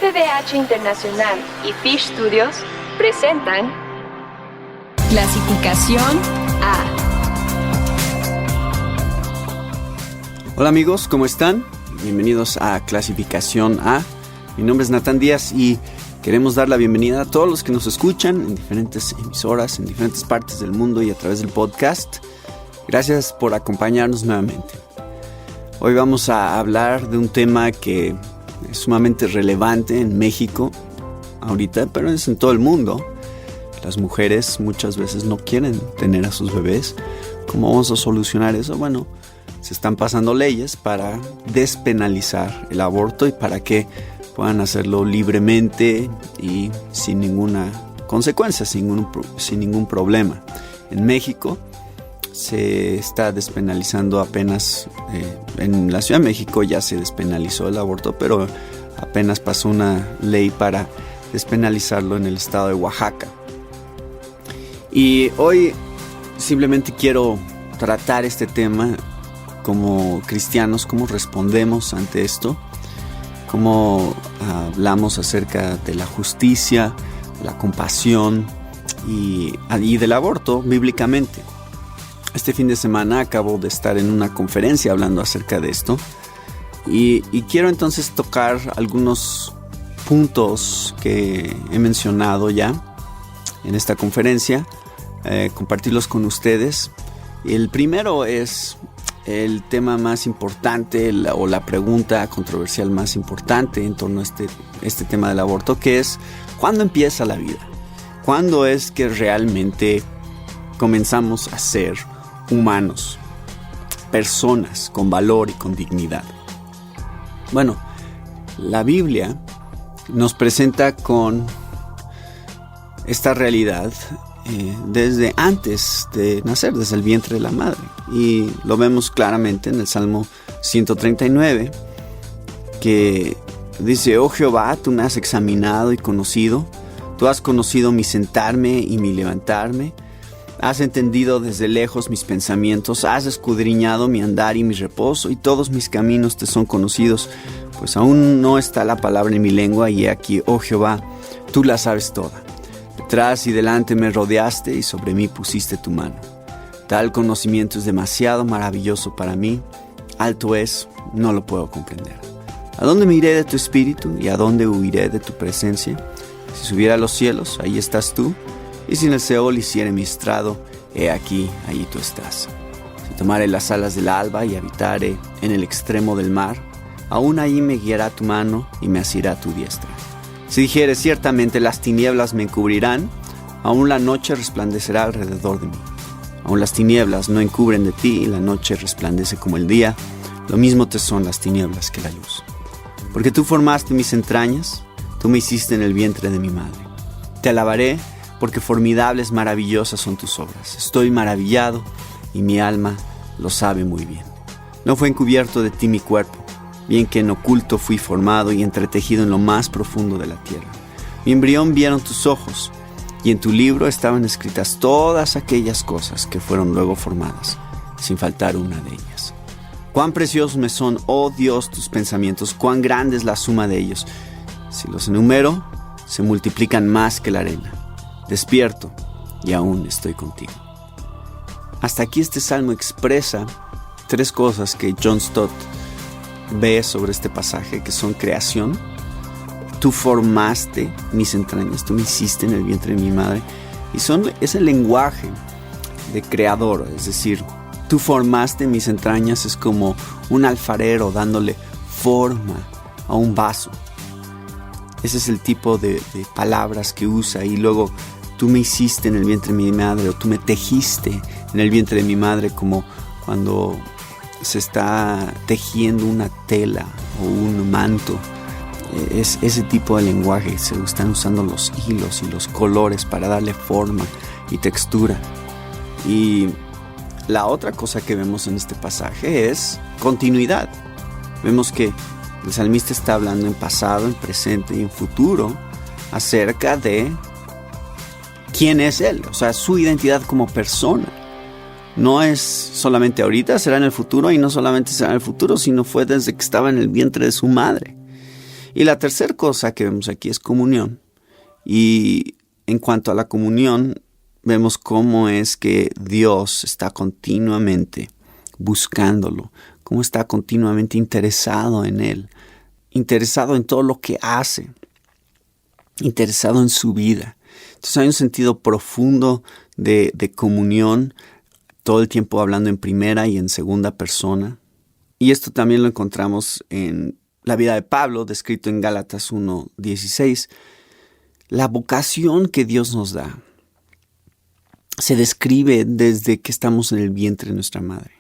FDH Internacional y Fish Studios presentan Clasificación A. Hola amigos, ¿cómo están? Bienvenidos a Clasificación A. Mi nombre es Natán Díaz y queremos dar la bienvenida a todos los que nos escuchan en diferentes emisoras, en diferentes partes del mundo y a través del podcast. Gracias por acompañarnos nuevamente. Hoy vamos a hablar de un tema que es sumamente relevante en México ahorita, pero es en todo el mundo. Las mujeres muchas veces no quieren tener a sus bebés. ¿Cómo vamos a solucionar eso? Bueno, se están pasando leyes para despenalizar el aborto y para que puedan hacerlo libremente y sin ninguna consecuencia, sin ningún problema. En México se está despenalizando apenas, en la Ciudad de México ya se despenalizó el aborto, pero apenas pasó una ley para despenalizarlo en el estado de Oaxaca. Y hoy simplemente quiero tratar este tema como cristianos, cómo respondemos ante esto, cómo hablamos acerca de la justicia, la compasión y del aborto bíblicamente. Este fin de semana acabo de estar en una conferencia hablando acerca de esto y quiero entonces tocar algunos puntos que he mencionado ya en esta conferencia, compartirlos con ustedes. El primero es el tema más importante o la pregunta controversial más importante en torno a este tema del aborto, que es ¿cuándo empieza la vida? ¿Cuándo es que realmente comenzamos a ser humanos, personas con valor y con dignidad? Bueno, la Biblia nos presenta con esta realidad desde antes de nacer, desde el vientre de la madre. Y lo vemos claramente en el Salmo 139, que dice: Oh Jehová, tú me has examinado y conocido, tú has conocido mi sentarme y mi levantarme, has entendido desde lejos mis pensamientos, has escudriñado mi andar y mi reposo, y todos mis caminos te son conocidos, pues aún no está la palabra en mi lengua, y he aquí, oh Jehová, tú la sabes toda. Detrás y delante me rodeaste, y sobre mí pusiste tu mano. Tal conocimiento es demasiado maravilloso para mí, alto es, no lo puedo comprender. ¿A dónde me iré de tu espíritu, y a dónde huiré de tu presencia? Si subiera a los cielos, ahí estás tú, y si en el Seol hiciere mi estrado, he aquí, allí tú estás. Si tomare las alas del alba y habitare en el extremo del mar, aún allí me guiará tu mano y me asirá tu diestra. Si dijere ciertamente las tinieblas me encubrirán, aún la noche resplandecerá alrededor de mí. Aún las tinieblas no encubren de ti y la noche resplandece como el día, lo mismo te son las tinieblas que la luz. Porque tú formaste mis entrañas, tú me hiciste en el vientre de mi madre. Te alabaré, porque formidables, maravillosas son tus obras. Estoy maravillado y mi alma lo sabe muy bien. No fue encubierto de ti mi cuerpo, bien que en oculto fui formado y entretejido en lo más profundo de la tierra. Mi embrión vieron tus ojos, y en tu libro estaban escritas todas aquellas cosas que fueron luego formadas, sin faltar una de ellas. Cuán preciosos me son, oh Dios, tus pensamientos, cuán grande es la suma de ellos. Si los enumero, se multiplican más que la arena. Despierto y aún estoy contigo. Hasta aquí este salmo expresa tres cosas que John Stott ve sobre este pasaje, que son creación. Tú formaste mis entrañas, tú me hiciste en el vientre de mi madre. Y es el lenguaje de creador, es decir, tú formaste mis entrañas es como un alfarero dándole forma a un vaso. Ese es el tipo de palabras que usa. Y luego tú me hiciste en el vientre de mi madre, o tú me tejiste en el vientre de mi madre, como cuando se está tejiendo una tela o un manto. Es ese tipo de lenguaje. Se están usando los hilos y los colores para darle forma y textura. Y la otra cosa que vemos en este pasaje es continuidad. Vemos que el salmista está hablando en pasado, en presente y en futuro acerca de quién es él, o sea, su identidad como persona. No es solamente ahorita, será en el futuro, y no solamente será en el futuro, sino fue desde que estaba en el vientre de su madre. Y la tercera cosa que vemos aquí es comunión. Y en cuanto a la comunión, vemos cómo es que Dios está continuamente buscándolo, cómo está continuamente interesado en él, interesado en todo lo que hace, interesado en su vida. Entonces hay un sentido profundo de comunión, todo el tiempo hablando en primera y en segunda persona. Y esto también lo encontramos en la vida de Pablo, descrito en Gálatas 1:16. La vocación que Dios nos da se describe desde que estamos en el vientre de nuestra madre.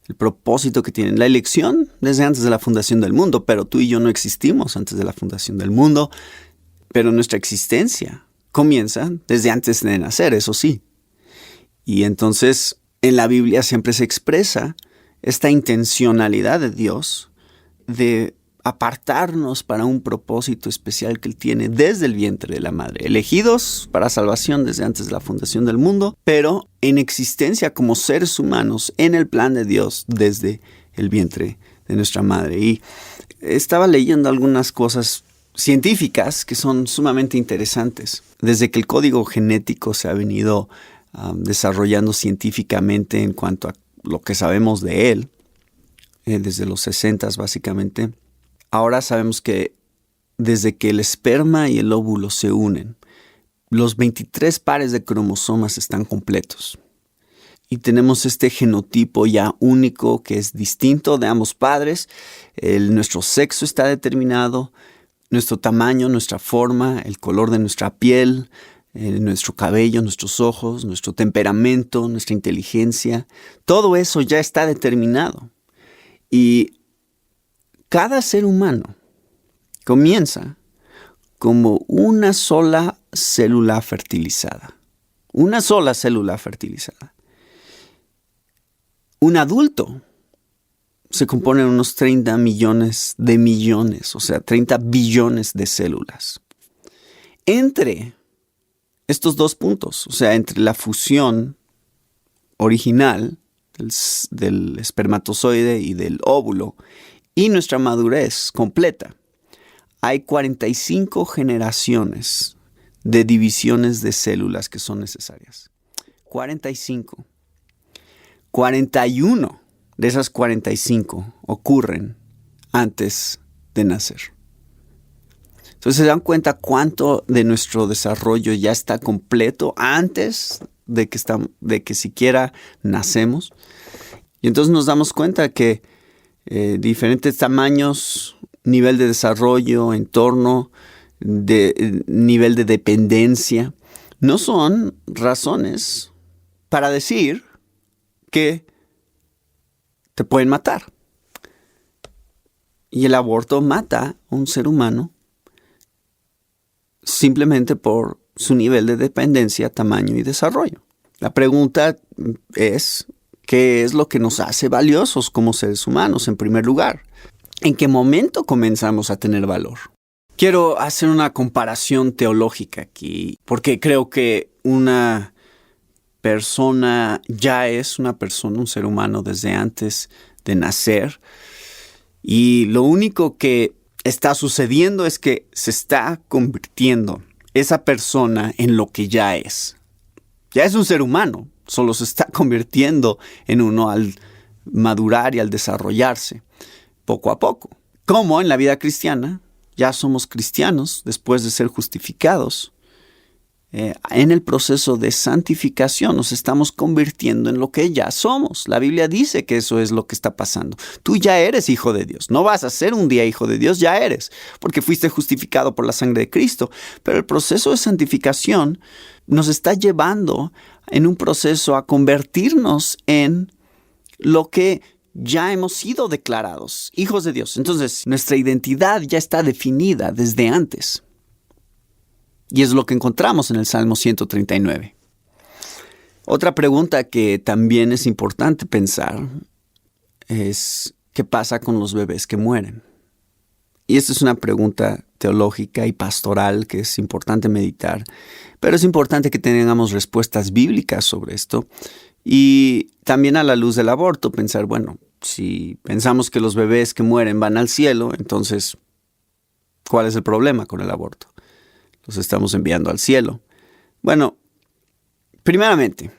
El propósito que tiene la elección desde antes de la fundación del mundo, pero tú y yo no existimos antes de la fundación del mundo, pero nuestra existencia comienza desde antes de nacer, eso sí. Y entonces en la Biblia siempre se expresa esta intencionalidad de Dios de apartarnos para un propósito especial que Él tiene desde el vientre de la madre. Elegidos para salvación desde antes de la fundación del mundo, pero en existencia como seres humanos en el plan de Dios desde el vientre de nuestra madre. Y estaba leyendo algunas cosas científicas que son sumamente interesantes. Desde que el código genético se ha venido desarrollando científicamente en cuanto a lo que sabemos de él, desde los 60s básicamente. Ahora sabemos que desde que el esperma y el óvulo se unen, los 23 pares de cromosomas están completos. Y tenemos este genotipo ya único que es distinto de ambos padres. Nuestro sexo está determinado, nuestro tamaño, nuestra forma, el color de nuestra piel, nuestro cabello, nuestros ojos, nuestro temperamento, nuestra inteligencia. Todo eso ya está determinado. Y cada ser humano comienza como una sola célula fertilizada. Una sola célula fertilizada. Un adulto se compone de unos 30 millones de millones, o sea, 30 billones de células. Entre estos dos puntos, o sea, entre la fusión original del espermatozoide y del óvulo y nuestra madurez completa, hay 45 generaciones de divisiones de células que son necesarias. 45. 41 de esas 45 ocurren antes de nacer. Entonces se dan cuenta cuánto de nuestro desarrollo ya está completo antes de que siquiera nacemos. Y entonces nos damos cuenta que diferentes tamaños, nivel de desarrollo, entorno, nivel de dependencia, no son razones para decir que te pueden matar. Y el aborto mata a un ser humano simplemente por su nivel de dependencia, tamaño y desarrollo. La pregunta es, ¿qué es lo que nos hace valiosos como seres humanos en primer lugar? ¿En qué momento comenzamos a tener valor? Quiero hacer una comparación teológica aquí, porque creo que una persona ya es una persona, un ser humano desde antes de nacer. Y lo único que está sucediendo es que se está convirtiendo esa persona en lo que ya es. Ya es un ser humano, solo se está convirtiendo en uno al madurar y al desarrollarse poco a poco. Como en la vida cristiana, ya somos cristianos después de ser justificados. En el proceso de santificación nos estamos convirtiendo en lo que ya somos. La Biblia dice que eso es lo que está pasando. Tú ya eres hijo de Dios. No vas a ser un día hijo de Dios, ya eres, porque fuiste justificado por la sangre de Cristo. Pero el proceso de santificación nos está llevando en un proceso a convertirnos en lo que ya hemos sido declarados, hijos de Dios. Entonces, nuestra identidad ya está definida desde antes. Y es lo que encontramos en el Salmo 139. Otra pregunta que también es importante pensar es ¿qué pasa con los bebés que mueren? Y esta es una pregunta teológica y pastoral que es importante meditar, pero es importante que tengamos respuestas bíblicas sobre esto. Y también a la luz del aborto, pensar, bueno, si pensamos que los bebés que mueren van al cielo, entonces ¿Cuál es el problema con el aborto? Los estamos enviando al cielo. Bueno, primeramente,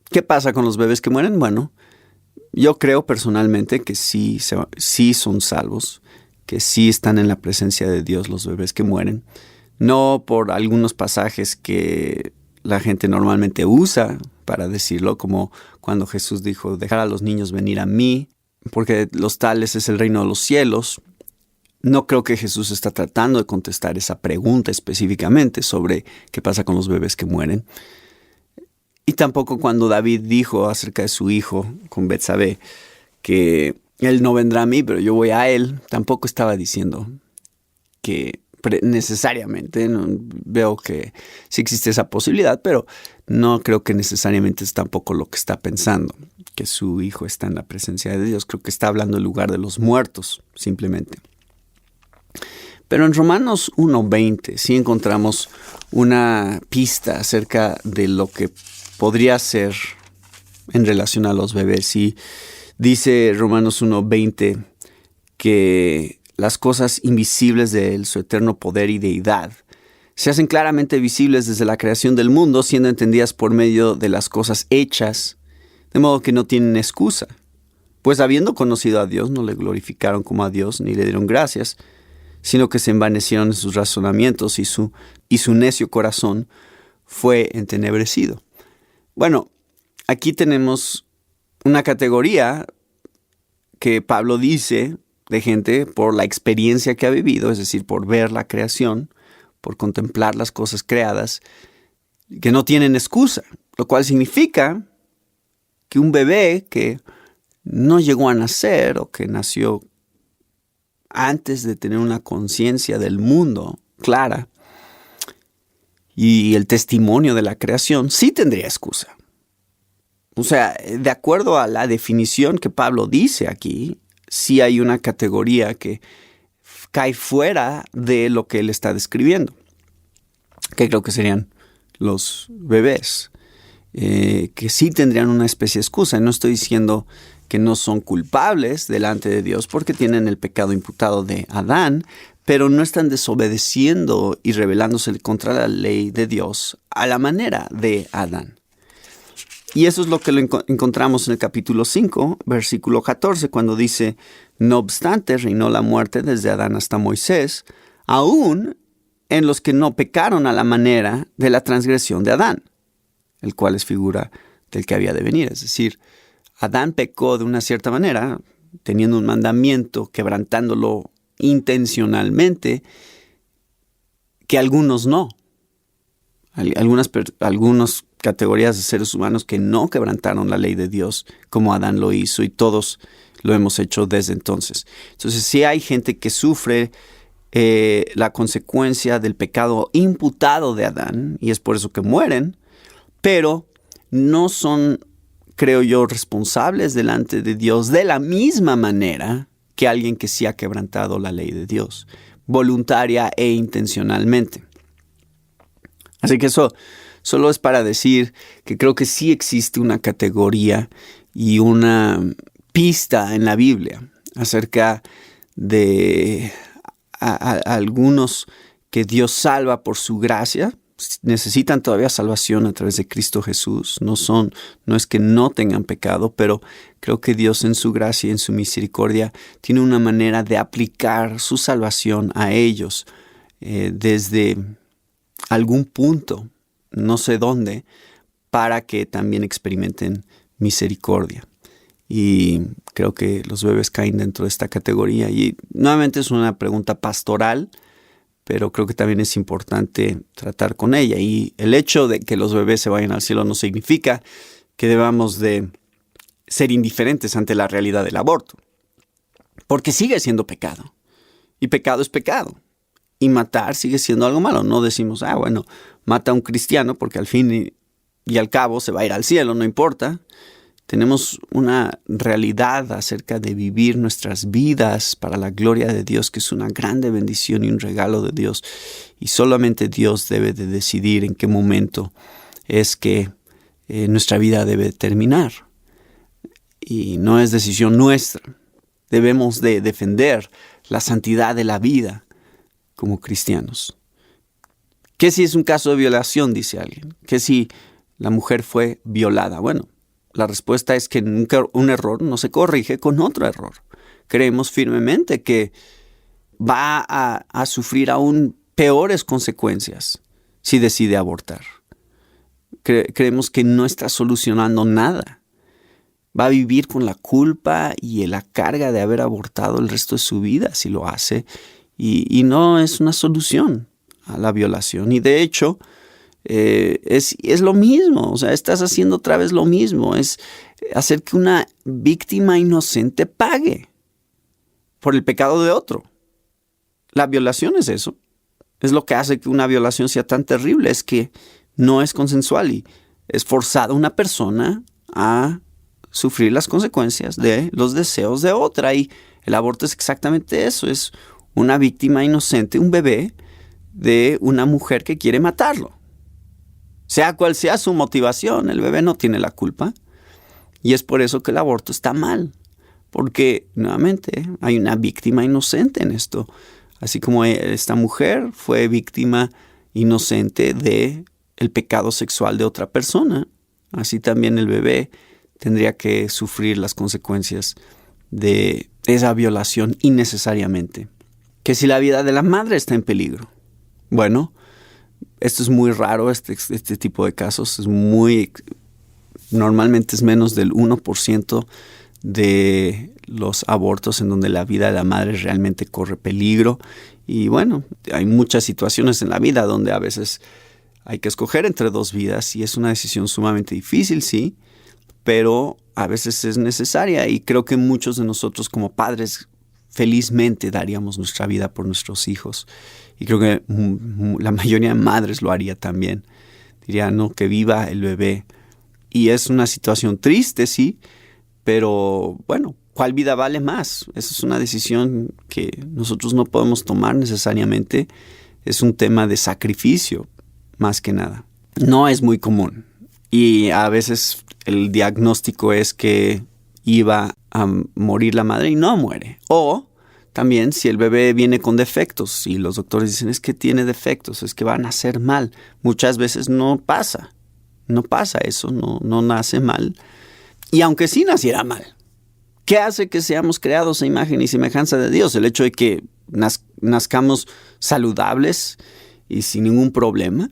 ¿qué pasa con los bebés que mueren? Bueno, yo creo personalmente que sí son salvos, que sí están en la presencia de Dios los bebés que mueren. No por algunos pasajes que la gente normalmente usa para decirlo, como cuando Jesús dijo, dejar a los niños venir a mí, porque los tales es el reino de los cielos. No creo que Jesús está tratando de contestar esa pregunta específicamente sobre qué pasa con los bebés que mueren. Y tampoco cuando David dijo acerca de su hijo con Betsabé que él no vendrá a mí, pero yo voy a él, tampoco estaba diciendo que necesariamente, no, veo que sí existe esa posibilidad, pero no creo que necesariamente es tampoco lo que está pensando, que su hijo está en la presencia de Dios. Creo que está hablando en lugar de los muertos, simplemente. Pero en Romanos 1:20 sí encontramos una pista acerca de lo que podría ser en relación a los bebés. Y dice Romanos 1:20 que las cosas invisibles de Él, su eterno poder y deidad, se hacen claramente visibles desde la creación del mundo, siendo entendidas por medio de las cosas hechas, de modo que no tienen excusa. Pues habiendo conocido a Dios, no le glorificaron como a Dios, ni le dieron gracias, sino que se envanecieron en sus razonamientos y su necio corazón fue entenebrecido. Bueno, aquí tenemos una categoría que Pablo dice de gente por la experiencia que ha vivido, es decir, por ver la creación, por contemplar las cosas creadas, que no tienen excusa, lo cual significa que un bebé que no llegó a nacer o que nació antes de tener una conciencia del mundo clara y el testimonio de la creación, sí tendría excusa. O sea, de acuerdo a la definición que Pablo dice aquí, sí hay una categoría que cae fuera de lo que él está describiendo, que creo que serían los bebés, que sí tendrían una especie de excusa. No estoy diciendo que no son culpables delante de Dios porque tienen el pecado imputado de Adán, pero no están desobedeciendo y rebelándose contra la ley de Dios a la manera de Adán. Y eso es lo que lo encontramos en el capítulo 5, versículo 14, cuando dice, no obstante, reinó la muerte desde Adán hasta Moisés, aún en los que no pecaron a la manera de la transgresión de Adán, el cual es figura del que había de venir. Es decir, Adán pecó de una cierta manera, teniendo un mandamiento, quebrantándolo intencionalmente, que algunos no. Algunas categorías de seres humanos que no quebrantaron la ley de Dios como Adán lo hizo, y todos lo hemos hecho desde entonces. Entonces, sí hay gente que sufre la consecuencia del pecado imputado de Adán, y es por eso que mueren, pero no son, creo yo, responsables delante de Dios de la misma manera que alguien que sí ha quebrantado la ley de Dios, voluntaria e intencionalmente. Así que eso solo es para decir que creo que sí existe una categoría y una pista en la Biblia acerca de algunos que Dios salva por su gracia. Necesitan todavía salvación a través de Cristo Jesús. No es que no tengan pecado, pero creo que Dios en su gracia y en su misericordia tiene una manera de aplicar su salvación a ellos desde algún punto, no sé dónde, para que también experimenten misericordia. Y creo que los bebés caen dentro de esta categoría. Y nuevamente es una pregunta pastoral, pero creo que también es importante tratar con ella. Y el hecho de que los bebés se vayan al cielo no significa que debamos de ser indiferentes ante la realidad del aborto, porque sigue siendo pecado. Y pecado es pecado. Y matar sigue siendo algo malo. No decimos, bueno, mata a un cristiano porque al fin y al cabo se va a ir al cielo, no importa. Tenemos una realidad acerca de vivir nuestras vidas para la gloria de Dios, que es una grande bendición y un regalo de Dios. Y solamente Dios debe de decidir en qué momento es que nuestra vida debe terminar. Y no es decisión nuestra. Debemos de defender la santidad de la vida como cristianos? ¿Qué si es un caso de violación, dice alguien? ¿Qué si la mujer fue violada? Bueno, la respuesta es que nunca un error no se corrige con otro error. Creemos firmemente que va a sufrir aún peores consecuencias si decide abortar. Creemos que no está solucionando nada. Va a vivir con la culpa y la carga de haber abortado el resto de su vida si lo hace. Y no es una solución a la violación. Y de hecho, es lo mismo. O sea, estás haciendo otra vez lo mismo. Es hacer que una víctima inocente pague por el pecado de otro. La violación es eso. Es lo que hace que una violación sea tan terrible. Es que no es consensual y es forzar a una persona a sufrir las consecuencias de los deseos de otra. Y el aborto es exactamente eso. Es una víctima inocente, un bebé de una mujer que quiere matarlo. Sea cual sea su motivación, el bebé no tiene la culpa. Y es por eso que el aborto está mal. Porque, nuevamente, hay una víctima inocente en esto. Así como esta mujer fue víctima inocente de el pecado sexual de otra persona, así también el bebé tendría que sufrir las consecuencias de esa violación innecesariamente. Que si la vida de la madre está en peligro. Bueno, esto es muy raro, este tipo de casos. Normalmente es menos del 1% de los abortos en donde la vida de la madre realmente corre peligro. Y bueno, hay muchas situaciones en la vida donde a veces hay que escoger entre dos vidas y es una decisión sumamente difícil, sí, pero a veces es necesaria y creo que muchos de nosotros como padres felizmente daríamos nuestra vida por nuestros hijos y creo que la mayoría de madres lo haría también. Diría, no, que viva el bebé. Y es una situación triste, sí, pero bueno, ¿cuál vida vale más? Esa es una decisión que nosotros no podemos tomar necesariamente. Es un tema de sacrificio, más que nada. No es muy común. Y a veces el diagnóstico es que iba a morir la madre y no muere. O también si el bebé viene con defectos y los doctores dicen es que tiene defectos, es que va a nacer mal. Muchas veces no pasa. No pasa eso, no nace mal. Y aunque sí naciera mal, ¿qué hace que seamos creados a imagen y semejanza de Dios? El hecho de que nazcamos saludables y sin ningún problema.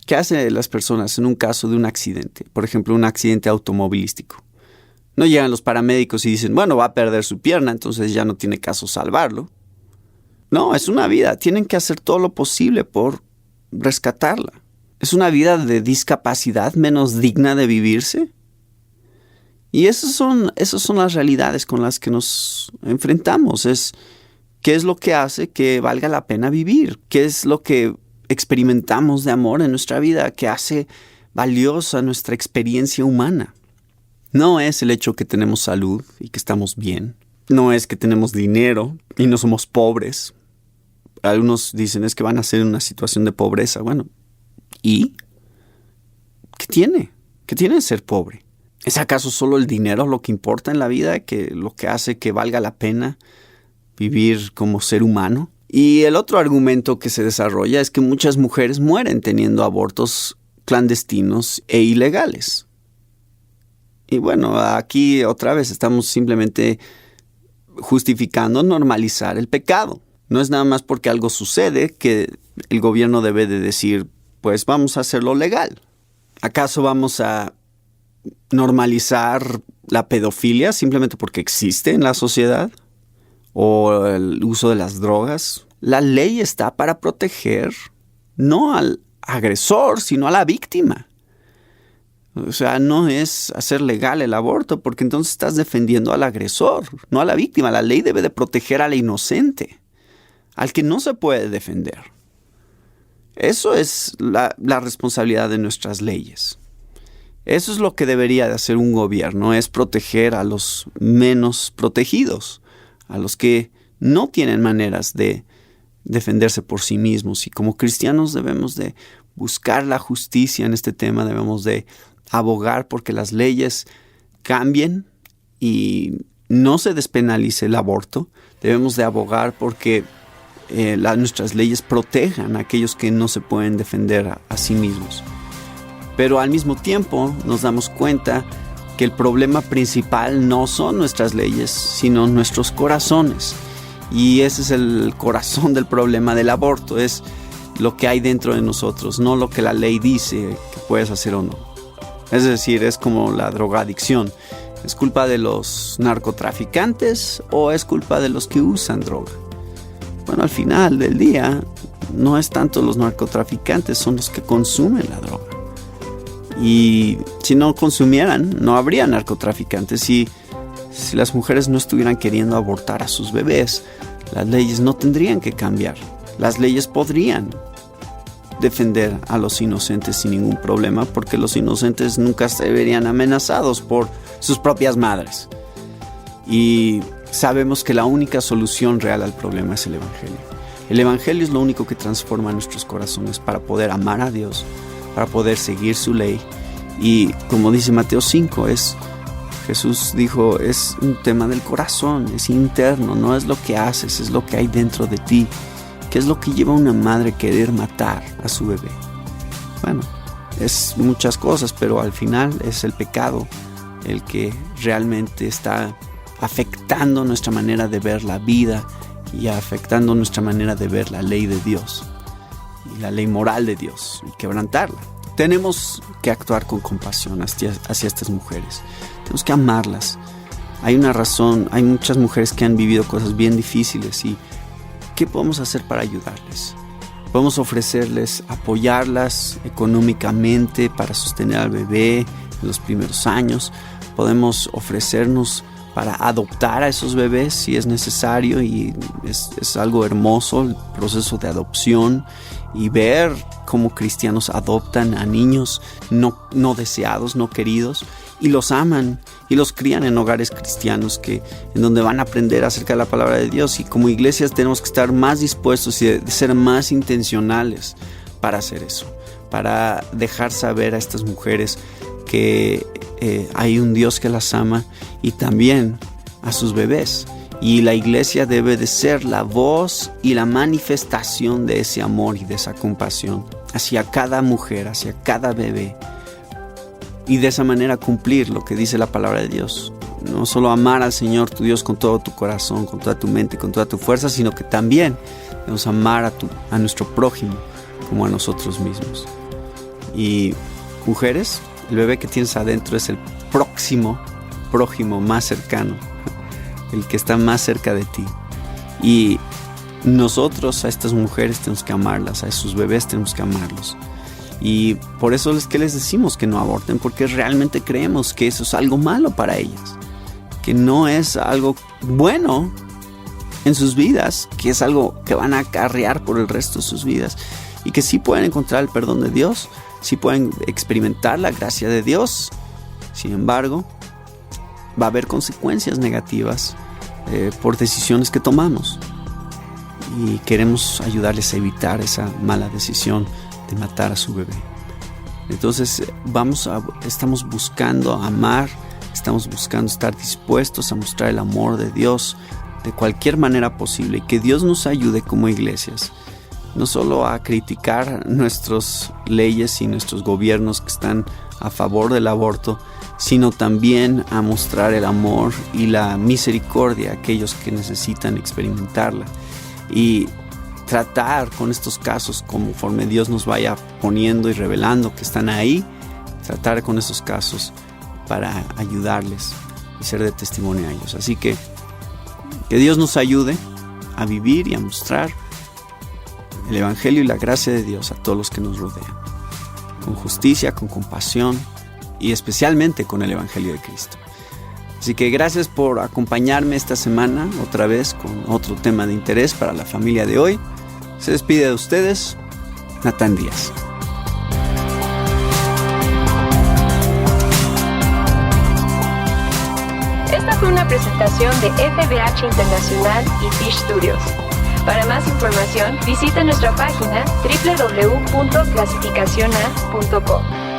¿Qué hace las personas en un caso de un accidente? Por ejemplo, un accidente automovilístico. No llegan los paramédicos y dicen, bueno, va a perder su pierna, entonces ya no tiene caso salvarlo. No, es una vida. Tienen que hacer todo lo posible por rescatarla. ¿Es una vida de discapacidad menos digna de vivirse? Y esas son las realidades con las que nos enfrentamos. ¿Qué es lo que hace que valga la pena vivir? ¿Qué es lo que experimentamos de amor en nuestra vida? ¿Qué hace valiosa nuestra experiencia humana? No es el hecho que tenemos salud y que estamos bien. No es que tenemos dinero y no somos pobres. Algunos dicen es que van a ser en una situación de pobreza. Bueno, ¿y qué tiene? ¿Qué tiene ser pobre? ¿Es acaso solo el dinero lo que importa en la vida, lo que hace que valga la pena vivir como ser humano? Y el otro argumento que se desarrolla es que muchas mujeres mueren teniendo abortos clandestinos e ilegales. Y bueno, aquí otra vez estamos simplemente justificando normalizar el pecado. No es nada más porque algo sucede que el gobierno debe de decir, pues vamos a hacerlo legal. ¿Acaso vamos a normalizar la pedofilia simplemente porque existe en la sociedad? ¿O el uso de las drogas? La ley está para proteger no al agresor, sino a la víctima. O sea, no es hacer legal el aborto porque entonces estás defendiendo al agresor, no a la víctima. La ley debe de proteger al inocente, al que no se puede defender. Eso es la responsabilidad de nuestras leyes. Eso es lo que debería de hacer un gobierno, es proteger a los menos protegidos, a los que no tienen maneras de defenderse por sí mismos. Y como cristianos debemos de buscar la justicia en este tema, debemos de abogar porque las leyes cambien y no se despenalice el aborto. Debemos de abogar porque nuestras leyes protejan a aquellos que no se pueden defender a sí mismos. Pero al mismo tiempo nos damos cuenta que el problema principal no son nuestras leyes, sino nuestros corazones. Y ese es el corazón del problema del aborto, es lo que hay dentro de nosotros, no lo que la ley dice que puedes hacer o no. Es decir, es como la drogadicción. ¿Es culpa de los narcotraficantes o es culpa de los que usan droga? Bueno, al final del día no es tanto los narcotraficantes, son los que consumen la droga. Y si no consumieran, no habría narcotraficantes. Si las mujeres no estuvieran queriendo abortar a sus bebés, las leyes no tendrían que cambiar. Las leyes podrían defender a los inocentes sin ningún problema, porque los inocentes nunca se verían amenazados por sus propias madres. Y sabemos que la única solución real al problema es el Evangelio. El Evangelio es lo único que transforma nuestros corazones para poder amar a Dios, para poder seguir su ley. Y como dice Mateo 5, Jesús dijo, es un tema del corazón, es interno, no es lo que haces, es lo que hay dentro de ti. ¿Qué es lo que lleva a una madre a querer matar a su bebé? Bueno, es muchas cosas, pero al final es el pecado el que realmente está afectando nuestra manera de ver la vida y afectando nuestra manera de ver la ley de Dios y la ley moral de Dios y quebrantarla. Tenemos que actuar con compasión hacia estas mujeres. Tenemos que amarlas. Hay una razón, hay muchas mujeres que han vivido cosas bien difíciles y ¿qué podemos hacer para ayudarles? Podemos ofrecerles, apoyarlas económicamente para sostener al bebé en los primeros años. Podemos ofrecernos para adoptar a esos bebés si es necesario, y es algo hermoso el proceso de adopción y ver cómo cristianos adoptan a niños no deseados, no queridos, y los aman y los crían en hogares cristianos en donde van a aprender acerca de la palabra de Dios. Y como iglesias tenemos que estar más dispuestos y de ser más intencionales para hacer eso, para dejar saber a estas mujeres que hay un Dios que las ama, y también a sus bebés. Y la iglesia debe de ser la voz y la manifestación de ese amor y de esa compasión hacia cada mujer, hacia cada bebé. Y de esa manera cumplir lo que dice la palabra de Dios. No solo amar al Señor tu Dios con todo tu corazón, con toda tu mente, con toda tu fuerza, sino que también debemos amar a nuestro prójimo como a nosotros mismos. Y mujeres, el bebé que tienes adentro es el próximo prójimo más cercano, el que está más cerca de ti. Y nosotros a estas mujeres tenemos que amarlas, a sus bebés tenemos que amarlos. Y por eso es que les decimos que no aborten, porque realmente creemos que eso es algo malo para ellas, que no es algo bueno en sus vidas, que es algo que van a acarrear por el resto de sus vidas, y que sí pueden encontrar el perdón de Dios, sí pueden experimentar la gracia de Dios. Sin embargo, va a haber consecuencias negativas por decisiones que tomamos, y queremos ayudarles a evitar esa mala decisión de matar a su bebé. Entonces estamos buscando amar, estamos buscando estar dispuestos a mostrar el amor de Dios de cualquier manera posible, y que Dios nos ayude como iglesias, no solo a criticar nuestras leyes y nuestros gobiernos que están a favor del aborto, sino también a mostrar el amor y la misericordia a aquellos que necesitan experimentarla, y tratar con estos casos conforme Dios nos vaya poniendo y revelando que están ahí, tratar con esos casos para ayudarles y ser de testimonio a ellos. Así que Dios nos ayude a vivir y a mostrar el Evangelio y la gracia de Dios a todos los que nos rodean, con justicia, con compasión y especialmente con el Evangelio de Cristo. Así que gracias por acompañarme esta semana otra vez con otro tema de interés para la familia de hoy. Se despide de ustedes, Natán Díaz. Esta fue una presentación de FBH Internacional y Fish Studios. Para más información, visita nuestra página www.clasificaciona.com.